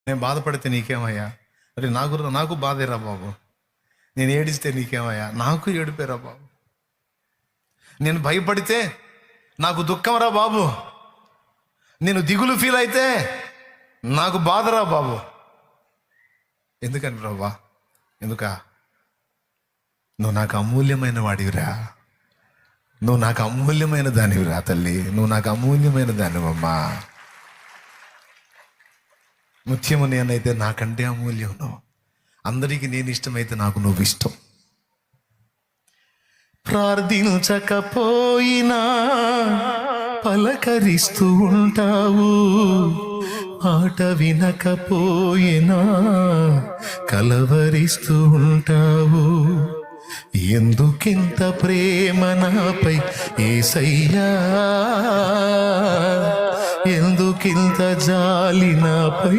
నేను బాధపడితే నీకేమయ్యా? అరే నాకు బాధేరా బాబు. నేను ఏడిస్తే నీకేమయ్యా? నాకు ఏడిపోయారా బాబు. నేను భయపడితే నాకు దుఃఖంరా బాబు. నేను దిగులు ఫీల్ అయితే నాకు బాధరా బాబు. ఎందుకని ప్రభా? ఎందుకా? నువ్వు నాకు అమూల్యమైన వాడివిరా. నువ్వు నాకు అమూల్యమైన దానివిరా తల్లి. నువ్వు నాకు అమూల్యమైన దానివమ్మా. ముత్యము నేనైతే నాకంటే అమూల్యం నువ్వు. అందరికీ నేను ఇష్టమైతే నాకు నువ్వు ఇష్టం. ప్రార్థించకపోయినా పలకరిస్తూ ఉంటావు, ఆట వినకపోయినా కలవరిస్తూ ఉంటావు. ఎందుకింత ప్రేమ నాపై యేసయ్యా? ఎందుకింత జాలి నాపై?